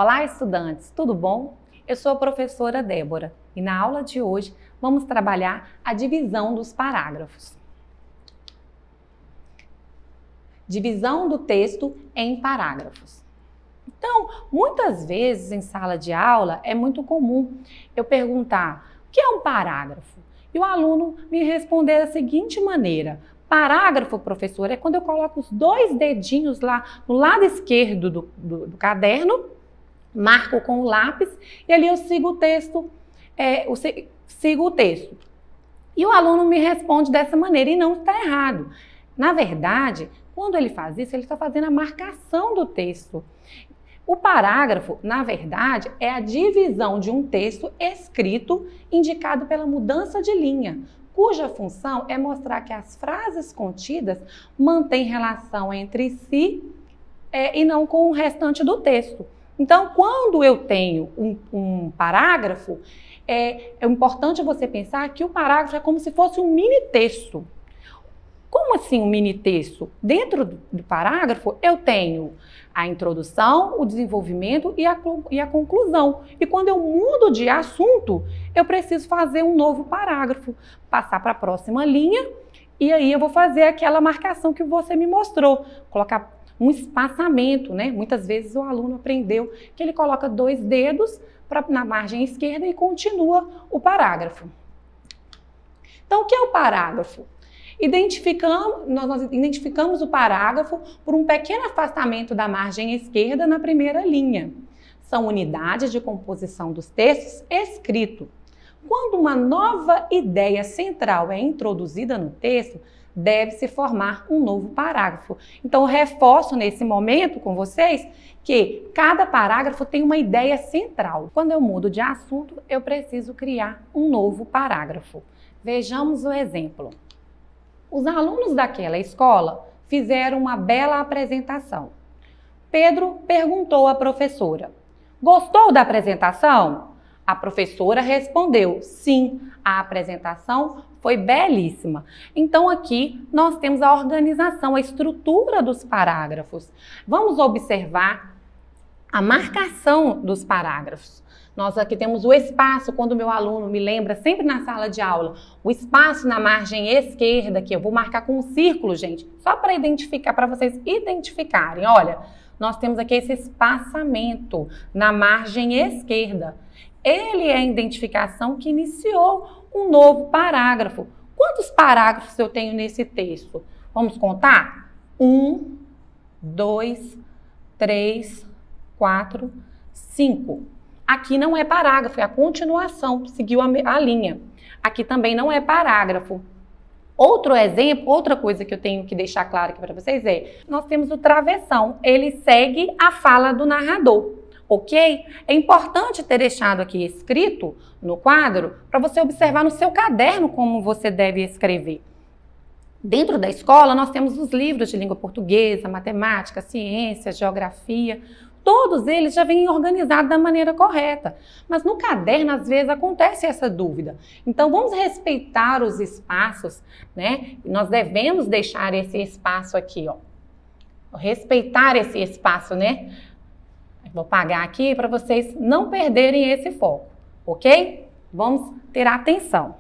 Olá, estudantes, tudo bom? Eu sou a professora Débora e na aula de hoje vamos trabalhar a divisão dos parágrafos. Divisão do texto em parágrafos. Então, muitas vezes em sala de aula é muito comum eu perguntar o que é um parágrafo? E o aluno me responder da seguinte maneira: parágrafo, professor, é quando eu coloco os dois dedinhos lá no lado esquerdo do caderno, marco com o lápis e ali eu sigo o texto, sigo o texto. E o aluno me responde dessa maneira e não está errado. Na verdade, quando ele faz isso, ele está fazendo a marcação do texto. O parágrafo, na verdade, é a divisão de um texto escrito indicado pela mudança de linha, cuja função é mostrar que as frases contidas mantêm relação entre si e não com o restante do texto. Então, quando eu tenho um parágrafo, é importante você pensar que o parágrafo é como se fosse um mini texto. Como assim um mini texto? Dentro do parágrafo, eu tenho a introdução, o desenvolvimento e a conclusão. E quando eu mudo de assunto, eu preciso fazer um novo parágrafo, passar para a próxima linha, e aí eu vou fazer aquela marcação que você me mostrou, colocar um espaçamento, né? Muitas vezes o aluno aprendeu que ele coloca dois dedos na margem esquerda e continua o parágrafo. Então, o que é o parágrafo? Nós identificamos o parágrafo por um pequeno afastamento da margem esquerda na primeira linha. São unidades de composição dos textos escritos. Quando uma nova ideia central é introduzida no texto, deve-se formar um novo parágrafo. Então, eu reforço nesse momento com vocês que cada parágrafo tem uma ideia central. Quando eu mudo de assunto, eu preciso criar um novo parágrafo. Vejamos o exemplo. Os alunos daquela escola fizeram uma bela apresentação. Pedro perguntou à professora: "Gostou da apresentação?" A professora respondeu: "Sim, a apresentação foi belíssima." Então aqui nós temos a organização, a estrutura dos parágrafos. Vamos observar a marcação dos parágrafos. Nós aqui temos o espaço, quando o meu aluno me lembra, sempre na sala de aula, o espaço na margem esquerda, que eu vou marcar com um círculo, gente, só para identificar, para vocês identificarem. Olha, nós temos aqui esse espaçamento na margem esquerda. Ele é a identificação que iniciou um novo parágrafo. Quantos parágrafos eu tenho nesse texto? Vamos contar? 1, 2, 3, 4, 5. Aqui não é parágrafo, é a continuação, seguiu a linha. Aqui também não é parágrafo. Outro exemplo, outra coisa que eu tenho que deixar claro aqui para vocês nós temos o travessão, ele segue a fala do narrador, ok? É importante ter deixado aqui escrito no quadro para você observar no seu caderno como você deve escrever. Dentro da escola, nós temos os livros de língua portuguesa, matemática, ciência, geografia. Todos eles já vêm organizados da maneira correta. Mas no caderno, às vezes, acontece essa dúvida. Então, vamos respeitar os espaços, né? Nós devemos deixar esse espaço aqui, ó. Respeitar esse espaço, né? Vou apagar aqui para vocês não perderem esse foco, ok? Vamos ter atenção.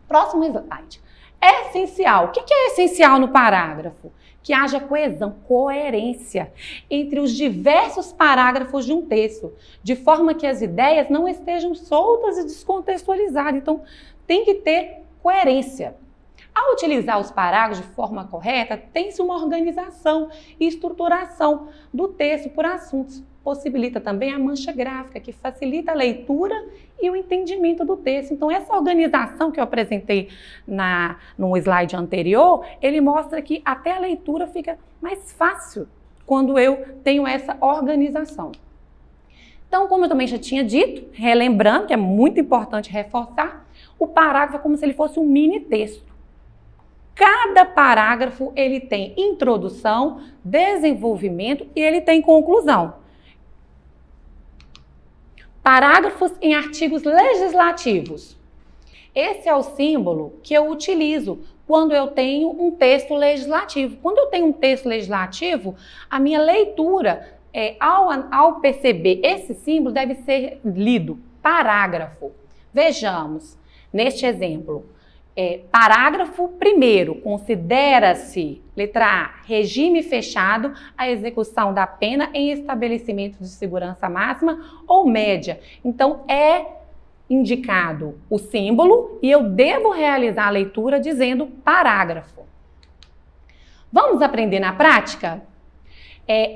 Próximo slide. É essencial. O que é essencial no parágrafo? Que haja coesão, coerência entre os diversos parágrafos de um texto, de forma que as ideias não estejam soltas e descontextualizadas. Então, tem que ter coerência. Ao utilizar os parágrafos de forma correta, tem-se uma organização e estruturação do texto por assuntos. Possibilita também a mancha gráfica, que facilita a leitura e o entendimento do texto. Então, essa organização que eu apresentei no slide anterior, ele mostra que até a leitura fica mais fácil quando eu tenho essa organização. Então, como eu também já tinha dito, relembrando, que é muito importante reforçar, o parágrafo é como se ele fosse um mini texto. Cada parágrafo, ele tem introdução, desenvolvimento e ele tem conclusão. Parágrafos em artigos legislativos. Esse é o símbolo que eu utilizo quando eu tenho um texto legislativo. Quando eu tenho um texto legislativo, a minha leitura ao perceber esse símbolo, deve ser lido parágrafo. Vejamos, neste exemplo, parágrafo 1º, considera-se, letra A, regime fechado a execução da pena em estabelecimento de segurança máxima ou média. Então, é indicado o símbolo e eu devo realizar a leitura dizendo parágrafo. Vamos aprender na prática?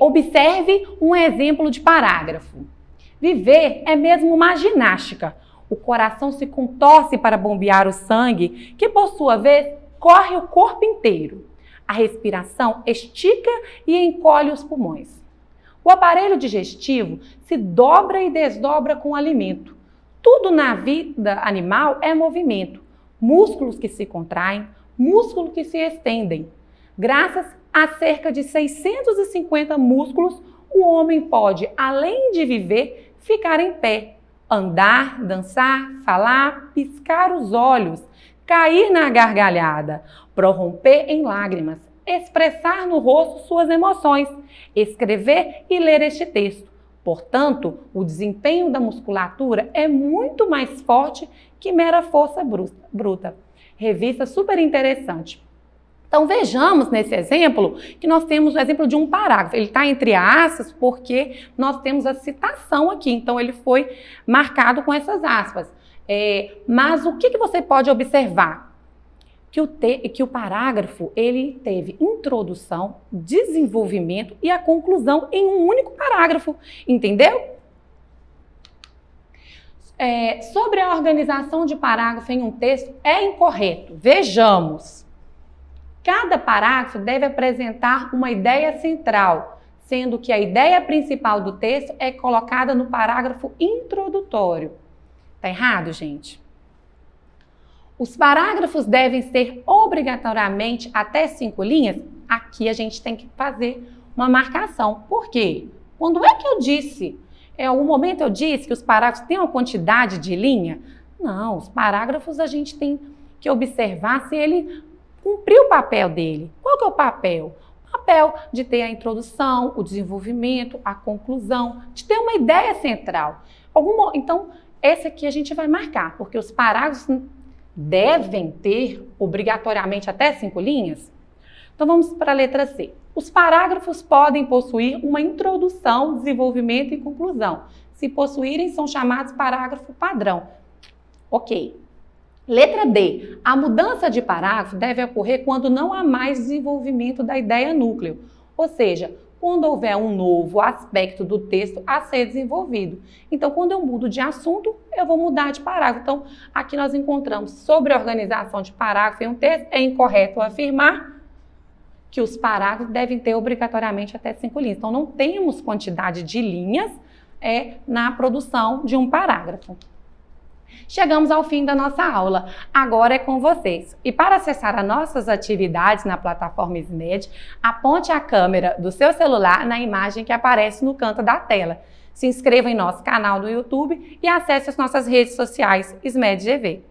Observe um exemplo de parágrafo. Viver é mesmo uma ginástica. O coração se contorce para bombear o sangue, que por sua vez corre o corpo inteiro. A respiração estica e encolhe os pulmões. O aparelho digestivo se dobra e desdobra com o alimento. Tudo na vida animal é movimento. Músculos que se contraem, músculos que se estendem. Graças a cerca de 650 músculos, o homem pode, além de viver, ficar em pé, andar, dançar, falar, piscar os olhos, cair na gargalhada, prorromper em lágrimas, expressar no rosto suas emoções, escrever e ler este texto. Portanto, o desempenho da musculatura é muito mais forte que mera força bruta. Revista super interessante. Então, vejamos nesse exemplo que nós temos o exemplo de um parágrafo. Ele está entre aspas porque nós temos a citação aqui. Então, ele foi marcado com essas aspas. Mas o que você pode observar? Que o parágrafo ele teve introdução, desenvolvimento e a conclusão em um único parágrafo. Entendeu? Sobre a organização de parágrafo em um texto é incorreto. Vejamos. Cada parágrafo deve apresentar uma ideia central, sendo que a ideia principal do texto é colocada no parágrafo introdutório. Tá errado, gente? Os parágrafos devem ser obrigatoriamente até 5 linhas? Aqui a gente tem que fazer uma marcação. Por quê? Quando é que eu disse? Em algum momento eu disse que os parágrafos têm uma quantidade de linha? Não, os parágrafos a gente tem que observar se ele cumpriu o papel dele. Qual que é o papel? O papel de ter a introdução, o desenvolvimento, a conclusão, de ter uma ideia central. Então, esse aqui a gente vai marcar, porque os parágrafos devem ter obrigatoriamente até 5 linhas. Então, vamos para a letra C. Os parágrafos podem possuir uma introdução, desenvolvimento e conclusão. Se possuírem, são chamados parágrafo padrão. Ok. Letra D. A mudança de parágrafo deve ocorrer quando não há mais desenvolvimento da ideia núcleo, ou seja, quando houver um novo aspecto do texto a ser desenvolvido. Então, quando eu mudo de assunto, eu vou mudar de parágrafo. Então, aqui nós encontramos sobre a organização de parágrafo em um texto, é incorreto afirmar que os parágrafos devem ter obrigatoriamente até 5 linhas. Então, não temos quantidade de linhas na produção de um parágrafo. Chegamos ao fim da nossa aula. Agora é com vocês. E para acessar as nossas atividades na plataforma SMED, aponte a câmera do seu celular na imagem que aparece no canto da tela. Se inscreva em nosso canal do YouTube e acesse as nossas redes sociais SMED GV.